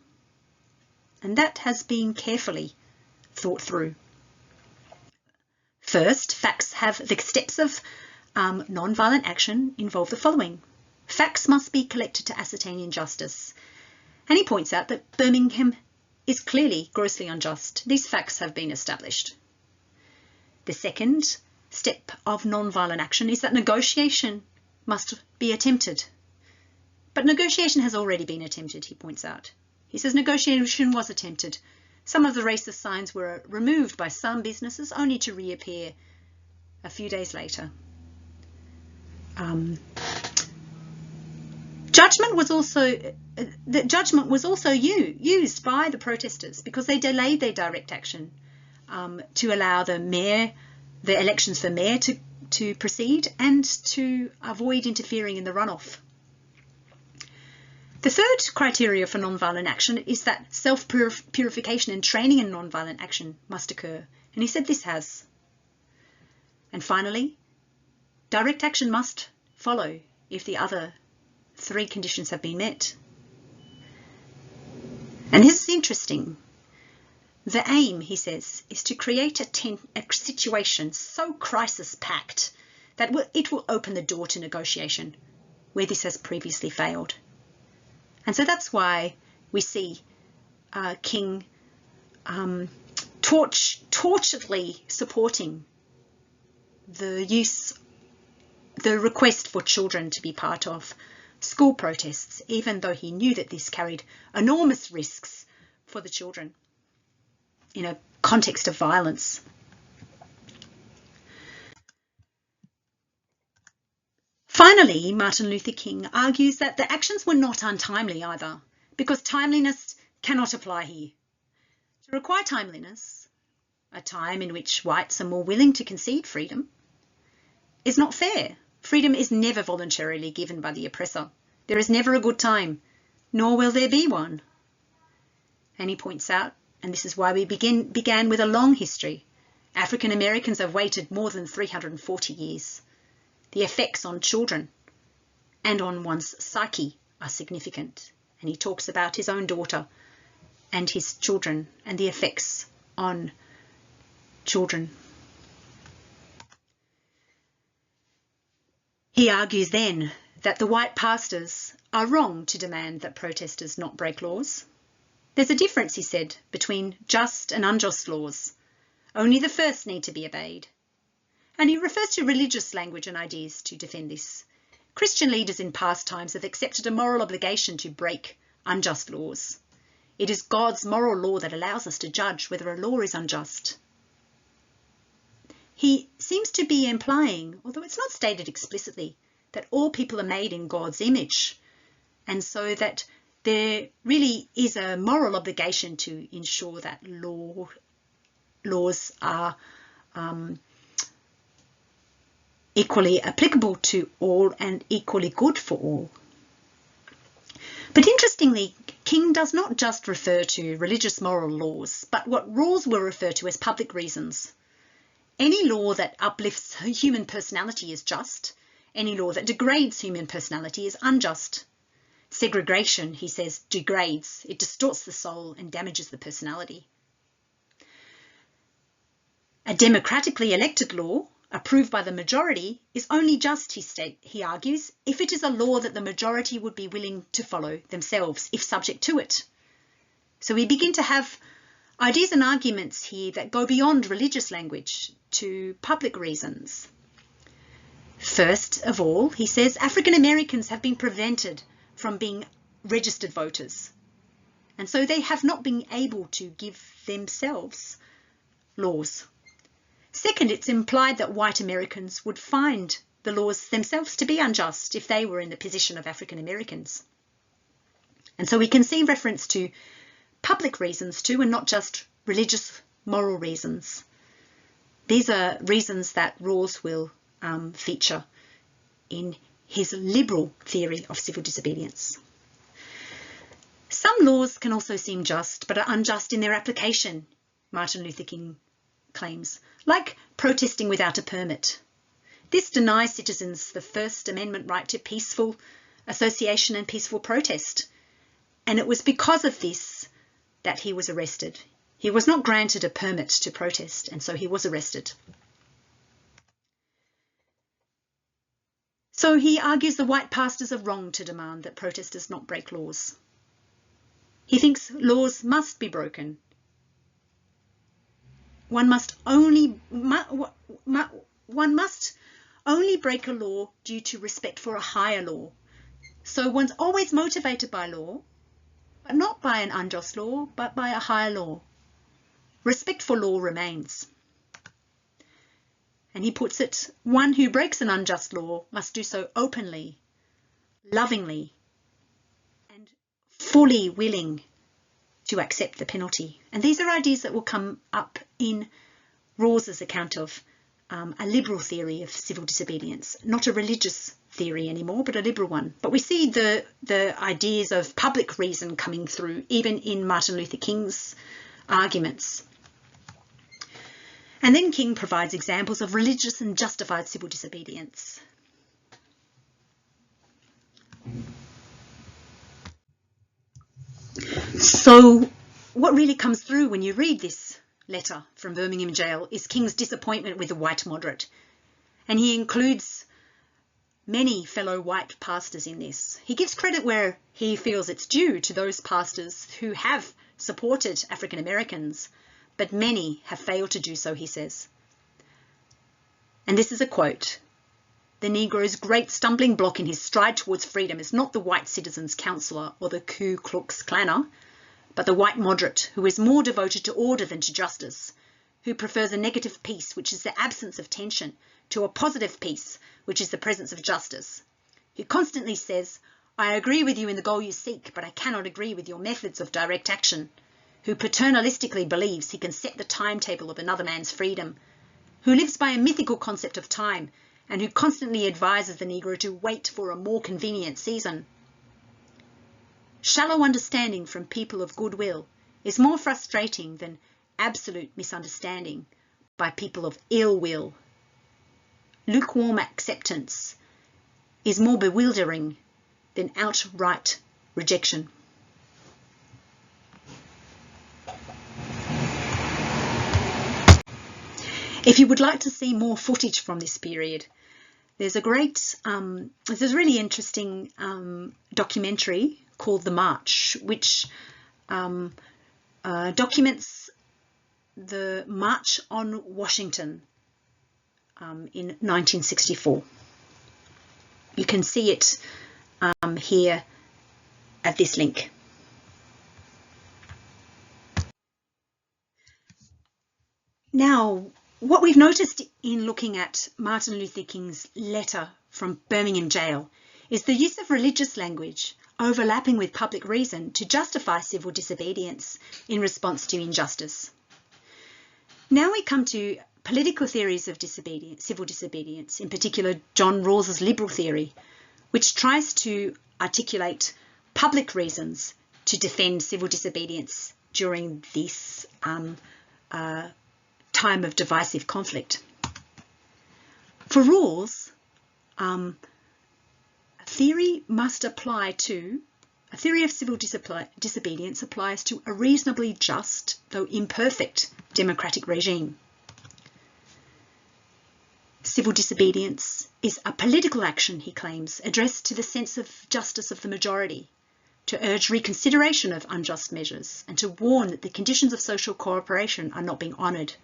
S1: and that has been carefully thought through. First, the steps of non-violent action involve the following. Facts must be collected to ascertain injustice. And he points out that Birmingham is clearly grossly unjust. These facts have been established. The second step of non-violent action is that negotiation must be attempted. But negotiation has already been attempted, he points out. He says negotiation was attempted. Some of the racist signs were removed by some businesses only to reappear a few days later. Judgment was also used by the protesters because they delayed their direct action to allow the elections for mayor to proceed and to avoid interfering in the runoff. The third criteria for non-violent action is that self-purification and training in non-violent action must occur, and he said this has. And finally, direct action must follow if the other three conditions have been met. And this is interesting. The aim, he says, is to create a situation so crisis-packed that it will open the door to negotiation where this has previously failed. And so that's why we see King torturedly supporting the request for children to be part of school protests, even though he knew that this carried enormous risks for the children in a context of violence. Finally, Martin Luther King argues that the actions were not untimely either, because timeliness cannot apply here. To require timeliness, a time in which whites are more willing to concede freedom, is not fair. Freedom is never voluntarily given by the oppressor. There is never a good time, nor will there be one. And he points out, and this is why we began with a long history, African Americans have waited more than 340 years. The effects on children and on one's psyche are significant. And he talks about his own daughter and his children and the effects on children. He argues then that the white pastors are wrong to demand that protesters not break laws. There's a difference, he said, between just and unjust laws. Only the first need to be obeyed. And he refers to religious language and ideas to defend this. Christian leaders in past times have accepted a moral obligation to break unjust laws. It is God's moral law that allows us to judge whether a law is unjust. He seems to be implying, although it's not stated explicitly, that all people are made in God's image, and so that there really is a moral obligation to ensure that laws are equally applicable to all and equally good for all. But interestingly, King does not just refer to religious moral laws, but what Rawls will refer to as public reasons. Any law that uplifts human personality is just. Any law that degrades human personality is unjust. Segregation, he says, degrades. It distorts the soul and damages the personality. A democratically elected law, approved by the majority, is only just, he argues, if it is a law that the majority would be willing to follow themselves, if subject to it. So we begin to have ideas and arguments here that go beyond religious language to public reasons. First of all, he says, African Americans have been prevented from being registered voters, and so they have not been able to give themselves laws. Second, it's implied that white Americans would find the laws themselves to be unjust if they were in the position of African Americans. And so we can see reference to public reasons too, and not just religious, moral reasons. These are reasons that Rawls will feature in his liberal theory of civil disobedience. Some laws can also seem just, but are unjust in their application, Martin Luther King claims, like protesting without a permit. This denies citizens the First Amendment right to peaceful association and peaceful protest. And it was because of this that he was arrested. He was not granted a permit to protest, and so he was arrested. So he argues the white pastors are wrong to demand that protesters not break laws. He thinks laws must be broken. One must only break a law due to respect for a higher law. So one's always motivated by law, but not by an unjust law, but by a higher law. Respect for law remains. And he puts it, one who breaks an unjust law must do so openly, lovingly, and fully willing to accept the penalty. And these are ideas that will come up in Rawls's account of a liberal theory of civil disobedience, not a religious theory anymore, but a liberal one. But we see the ideas of public reason coming through even in Martin Luther King's arguments. And then King provides examples of religious and justified civil disobedience. So what really comes through when you read this letter from Birmingham Jail is King's disappointment with the white moderate. And he includes many fellow white pastors in this. He gives credit where he feels it's due to those pastors who have supported African Americans, but many have failed to do so, he says. And this is a quote: "The Negro's great stumbling block in his stride towards freedom is not the white citizen's counsellor or the Ku Klux Klaner, but the white moderate who is more devoted to order than to justice, who prefers a negative peace, which is the absence of tension, to a positive peace, which is the presence of justice, who constantly says, 'I agree with you in the goal you seek, but I cannot agree with your methods of direct action,' who paternalistically believes he can set the timetable of another man's freedom, who lives by a mythical concept of time, and who constantly advises the Negro to wait for a more convenient season. Shallow understanding from people of goodwill is more frustrating than absolute misunderstanding by people of ill will. Lukewarm acceptance is more bewildering than outright rejection." If you would like to see more footage from this period, there's a really interesting documentary called The March, which documents the March on Washington in 1964. You can see it here at this link. Now, what we've noticed in looking at Martin Luther King's letter from Birmingham Jail is the use of religious language overlapping with public reason to justify civil disobedience in response to injustice. Now we come to political theories of civil disobedience, in particular John Rawls' liberal theory, which tries to articulate public reasons to defend civil disobedience during this time of divisive conflict. For Rawls, a theory of civil disobedience applies to a reasonably just, though imperfect, democratic regime. Civil disobedience is a political action, he claims, addressed to the sense of justice of the majority, to urge reconsideration of unjust measures, and to warn that the conditions of social cooperation are not being honoured.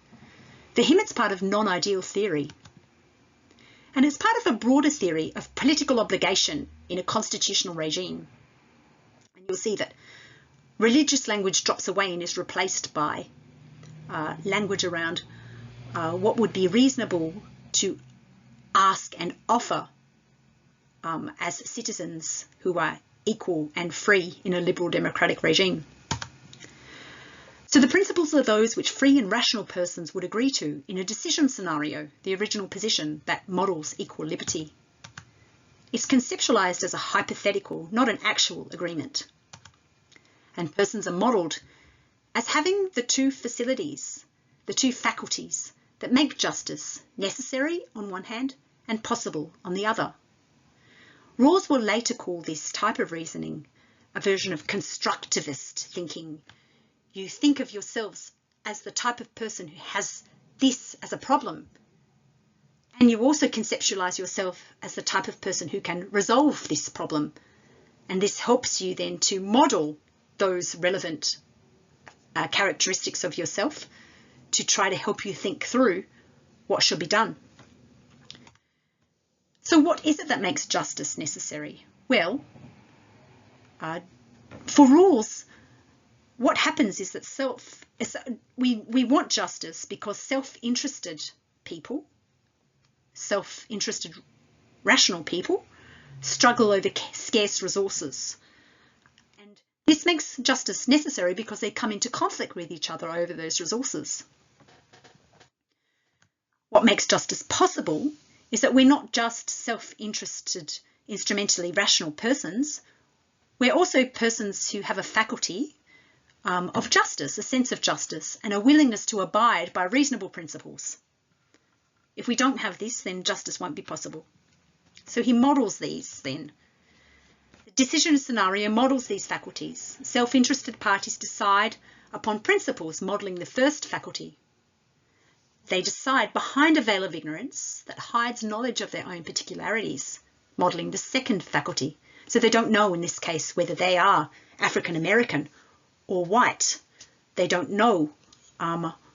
S1: For him, it's part of non-ideal theory. And it's part of a broader theory of political obligation in a constitutional regime. And you'll see that religious language drops away and is replaced by language around what would be reasonable to ask and offer as citizens who are equal and free in a liberal democratic regime. So the principles are those which free and rational persons would agree to in a decision scenario, the original position that models equal liberty. It's conceptualized as a hypothetical, not an actual agreement. And persons are modeled as having the two facilities, the two faculties that make justice necessary on one hand and possible on the other. Rawls will later call this type of reasoning a version of constructivist thinking. You think of yourselves as the type of person who has this as a problem, and you also conceptualize yourself as the type of person who can resolve this problem, and this helps you then to model those relevant characteristics of yourself to try to help you think through what should be done. So what is it that makes justice necessary? Well, for Rawls, what happens is that we want justice because self-interested people, self-interested rational people, struggle over scarce resources. And this makes justice necessary because they come into conflict with each other over those resources. What makes justice possible is that we're not just self-interested, instrumentally rational persons. We're also persons who have a faculty of justice, a sense of justice, and a willingness to abide by reasonable principles. If we don't have this, then justice won't be possible. So he models these then. The decision scenario models these faculties. Self-interested parties decide upon principles modelling the first faculty. They decide behind a veil of ignorance that hides knowledge of their own particularities, modelling the second faculty. So they don't know in this case whether they are African American or white. They don't know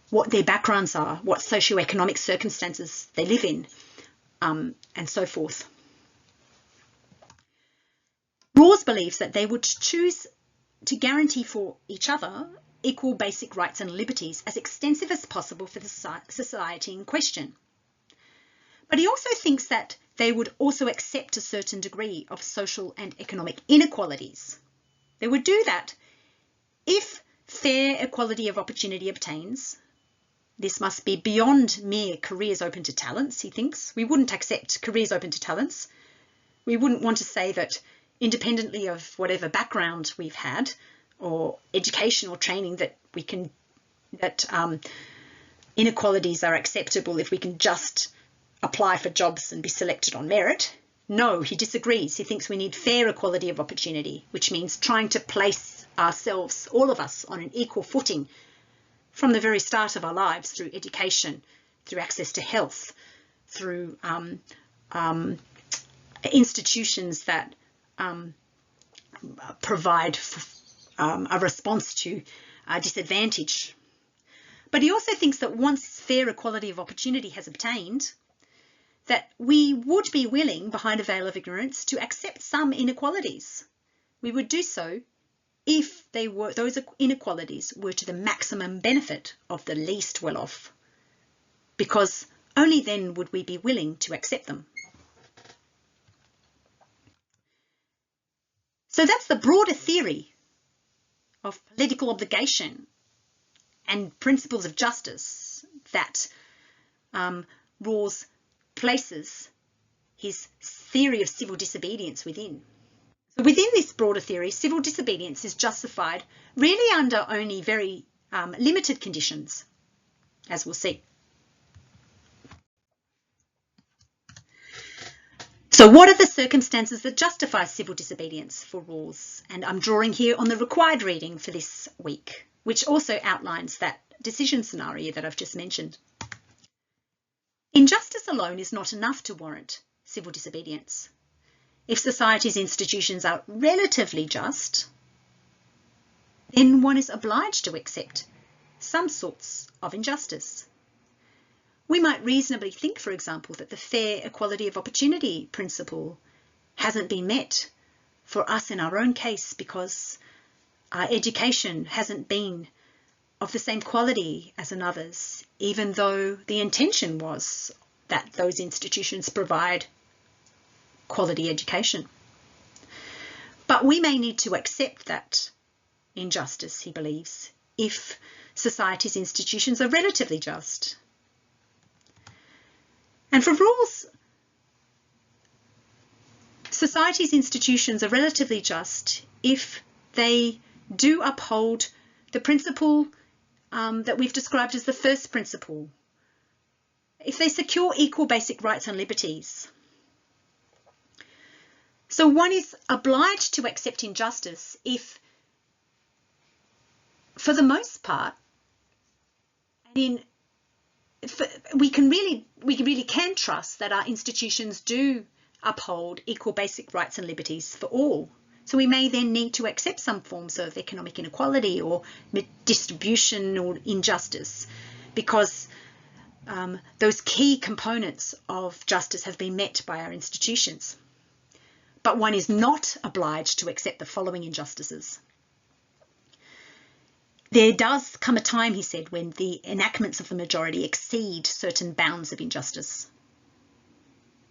S1: what their backgrounds are, what socioeconomic circumstances they live in, and so forth. Rawls believes that they would choose to guarantee for each other equal basic rights and liberties as extensive as possible for the society in question. But he also thinks that they would also accept a certain degree of social and economic inequalities. They would do that if fair equality of opportunity obtains. This must be beyond mere careers open to talents, he thinks. We wouldn't accept careers open to talents. We wouldn't want to say that independently of whatever background we've had or educational training that inequalities are acceptable if we can just apply for jobs and be selected on merit. No, he disagrees. He thinks we need fair equality of opportunity, which means trying to place ourselves, all of us, on an equal footing from the very start of our lives through education, through access to health, through institutions that provide a response to disadvantage. But he also thinks that once fair equality of opportunity has obtained, that we would be willing, behind a veil of ignorance, to accept some inequalities. We would do so if those inequalities were to the maximum benefit of the least well-off, because only then would we be willing to accept them. So that's the broader theory of political obligation and principles of justice that Rawls places his theory of civil disobedience within. So within this broader theory, civil disobedience is justified really under only very limited conditions, as we'll see. So what are the circumstances that justify civil disobedience for Rawls? And I'm drawing here on the required reading for this week, which also outlines that decision scenario that I've just mentioned. Injustice alone is not enough to warrant civil disobedience. If society's institutions are relatively just, then one is obliged to accept some sorts of injustice. We might reasonably think, for example, that the fair equality of opportunity principle hasn't been met for us in our own case because our education hasn't been of the same quality as another's, even though the intention was that those institutions provide quality education. But we may need to accept that injustice, he believes, if society's institutions are relatively just. And for Rawls, society's institutions are relatively just if they do uphold the principle that we've described as the first principle, if they secure equal basic rights and liberties. So one is obliged to accept injustice if, for the most part, we really can trust that our institutions do uphold equal basic rights and liberties for all. So we may then need to accept some forms of economic inequality or distribution or injustice, because those key components of justice have been met by our institutions. But one is not obliged to accept the following injustices. There does come a time, he said, when the enactments of the majority exceed certain bounds of injustice.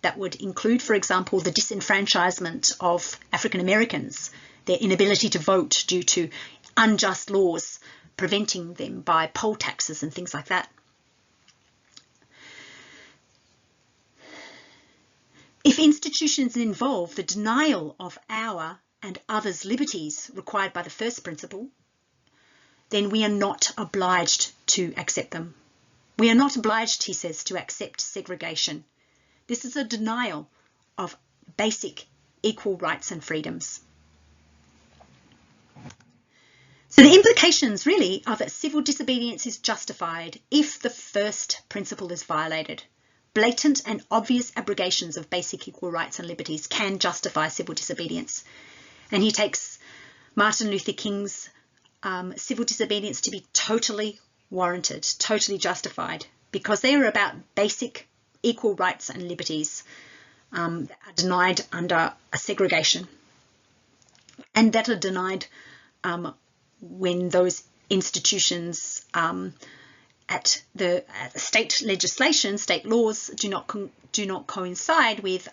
S1: That would include, for example, the disenfranchisement of African Americans, their inability to vote due to unjust laws preventing them by poll taxes and things like that. If institutions involve the denial of our and others' liberties required by the first principle, then we are not obliged to accept them. We are not obliged, he says, to accept segregation. This is a denial of basic equal rights and freedoms. So the implications really are that civil disobedience is justified if the first principle is violated. Blatant and obvious abrogations of basic equal rights and liberties can justify civil disobedience. And he takes Martin Luther King's civil disobedience to be totally warranted, totally justified, because they are about basic equal rights and liberties that are denied under a segregation, and that are denied when those institutions at the state legislation, state laws do not coincide with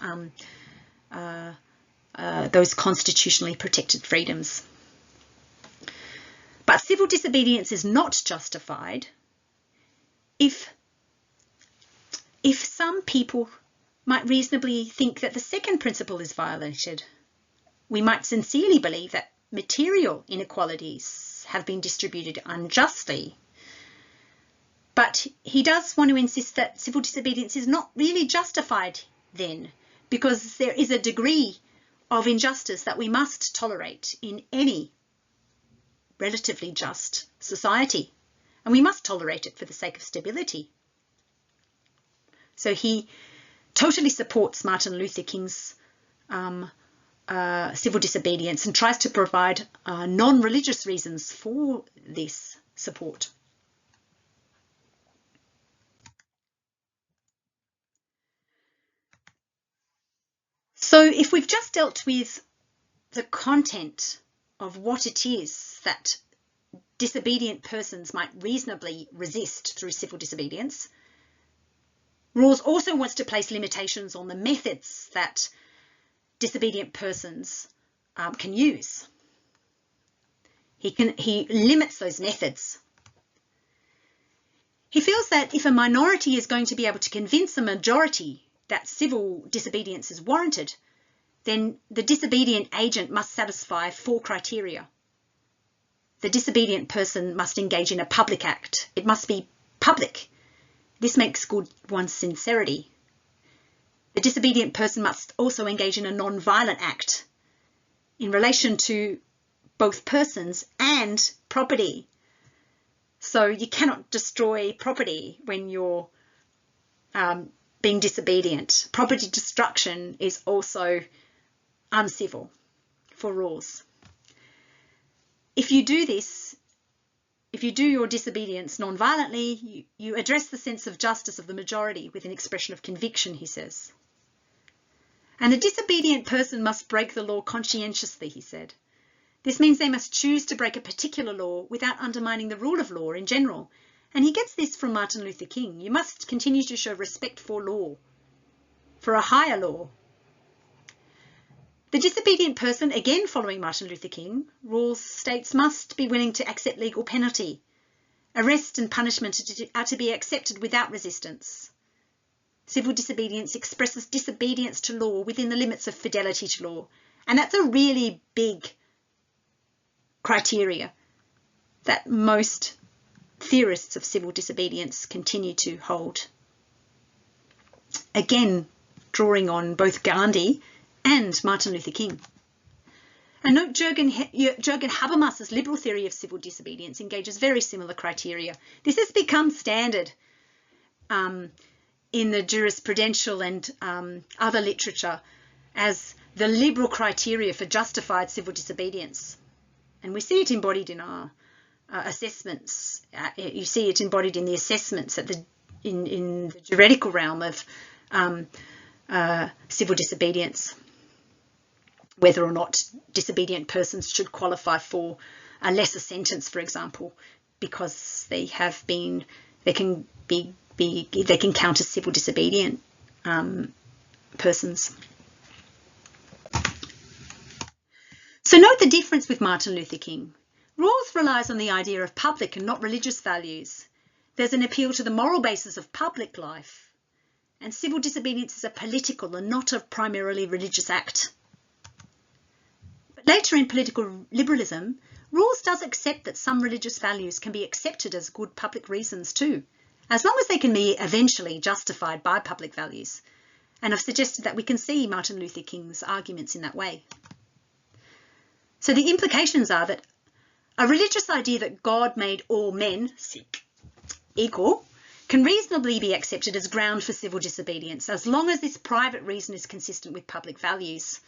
S1: those constitutionally protected freedoms. But civil disobedience is not justified if some people might reasonably think that the second principle is violated. We might sincerely believe that material inequalities have been distributed unjustly. But he does want to insist that civil disobedience is not really justified then, because there is a degree of injustice that we must tolerate in any relatively just society, and we must tolerate it for the sake of stability. So he totally supports Martin Luther King's civil disobedience and tries to provide non-religious reasons for this support. So if we've just dealt with the content of what it is that disobedient persons might reasonably resist through civil disobedience, Rawls also wants to place limitations on the methods that disobedient persons can use. He limits those methods. He feels that if a minority is going to be able to convince a majority that civil disobedience is warranted, then the disobedient agent must satisfy 4 criteria. The disobedient person must engage in a public act. It must be public. This makes good one's sincerity. The disobedient person must also engage in a non-violent act in relation to both persons and property. So you cannot destroy property when you're being disobedient. Property destruction is also uncivil for Rawls. If you do this, if you do your disobedience non-violently, you address the sense of justice of the majority with an expression of conviction, he says. And the disobedient person must break the law conscientiously, he said. This means they must choose to break a particular law without undermining the rule of law in general, And he gets this from Martin Luther King. You must continue to show respect for law, for a higher law. The disobedient person, again following Martin Luther King, Rawls states, must be willing to accept legal penalty. Arrest and punishment are to be accepted without resistance. Civil disobedience expresses disobedience to law within the limits of fidelity to law. And that's a really big criteria that most theorists of civil disobedience continue to hold. Again, drawing on both Gandhi and Martin Luther King. And note Jürgen Habermas's liberal theory of civil disobedience engages very similar criteria. This has become standard in the jurisprudential and other literature as the liberal criteria for justified civil disobedience. And we see it embodied in our assessments. You see it embodied in the assessments at in the juridical realm of civil disobedience, whether or not disobedient persons should qualify for a lesser sentence, for example, because they can count as civil disobedient persons. So note the difference with Martin Luther King. Rawls relies on the idea of public and not religious values. There's an appeal to the moral basis of public life, and civil disobedience is a political and not a primarily religious act. But later in political liberalism, Rawls does accept that some religious values can be accepted as good public reasons too, as long as they can be eventually justified by public values. And I've suggested that we can see Martin Luther King's arguments in that way. So the implications are that a religious idea that God made all men equal can reasonably be accepted as ground for civil disobedience, as long as this private reason is consistent with public values.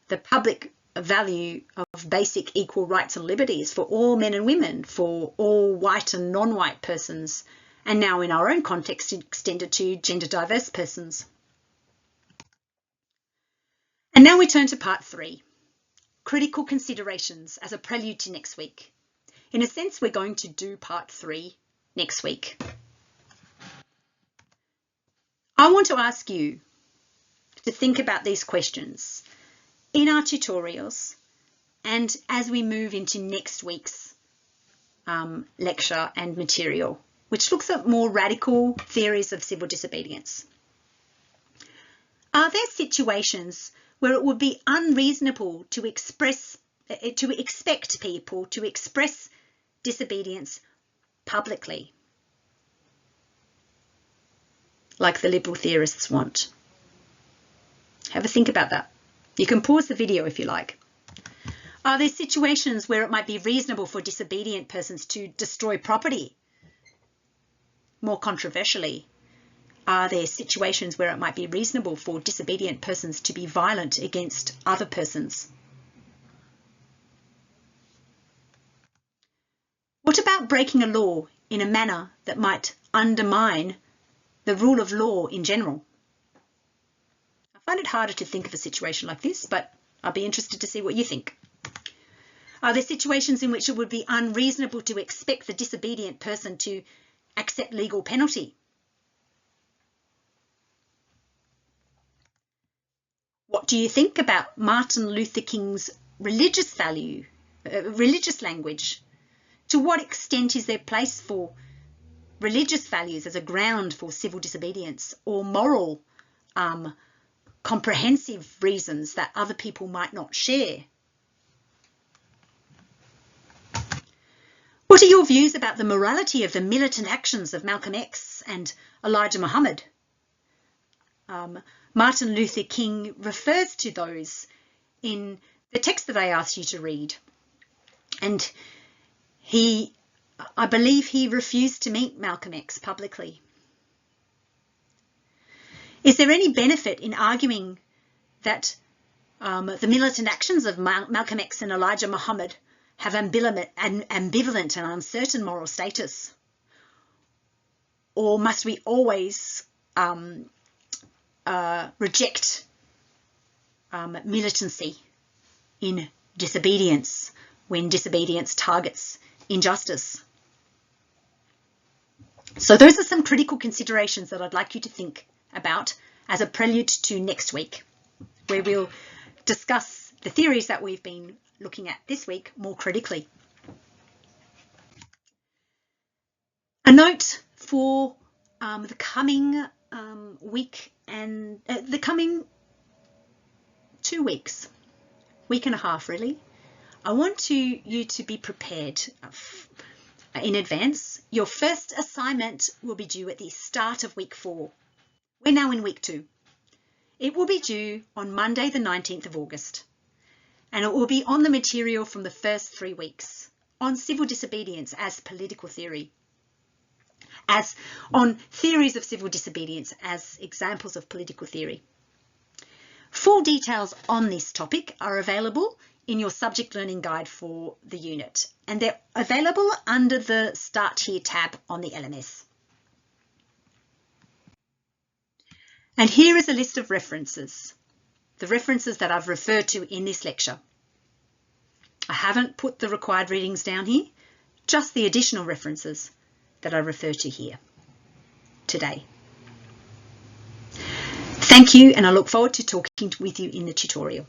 S1: The public value of basic equal rights and liberties for all men and women, for all white and non-white persons, and now in our own context extended to gender diverse persons. And now we turn to part 3. Critical considerations as a prelude to next week. In a sense, we're going to do part 3 next week. I want to ask you to think about these questions in our tutorials and as we move into next week's lecture and material, which looks at more radical theories of civil disobedience. Are there situations where it would be unreasonable to expect people to express disobedience publicly, like the liberal theorists want? Have a think about that. You can pause the video if you like. Are there situations where it might be reasonable for disobedient persons to destroy property? More controversially, are there situations where it might be reasonable for disobedient persons to be violent against other persons? What about breaking a law in a manner that might undermine the rule of law in general? I find it harder to think of a situation like this, but I'll be interested to see what you think. Are there situations in which it would be unreasonable to expect the disobedient person to accept legal penalty? What do you think about Martin Luther King's religious language? To what extent is there place for religious values as a ground for civil disobedience, or moral, comprehensive reasons that other people might not share? What are your views about the morality of the militant actions of Malcolm X and Elijah Muhammad? Martin Luther King refers to those in the text that I asked you to read. And I believe he refused to meet Malcolm X publicly. Is there any benefit in arguing that the militant actions of Malcolm X and Elijah Muhammad have ambivalent and uncertain moral status? Or must we always reject militancy in disobedience when disobedience targets injustice? So those are some critical considerations that I'd like you to think about as a prelude to next week, where we'll discuss the theories that we've been looking at this week more critically. A note for the coming week and the coming 2 weeks, week and a half really. I want you to be prepared in advance. Your first assignment will be due at the start of week 4. We're now in week 2. It will be due on Monday the 19th of August, and it will be on the material from the first 3 weeks on civil disobedience as political theory, as on theories of civil disobedience as examples of political theory. Full details on this topic are available in your subject learning guide for the unit, and they're available under the Start Here tab on the LMS. And here is a list of references, the references that I've referred to in this lecture. I haven't put the required readings down here, just the additional references that I refer to here today. Thank you, and I look forward to talking with you in the tutorial.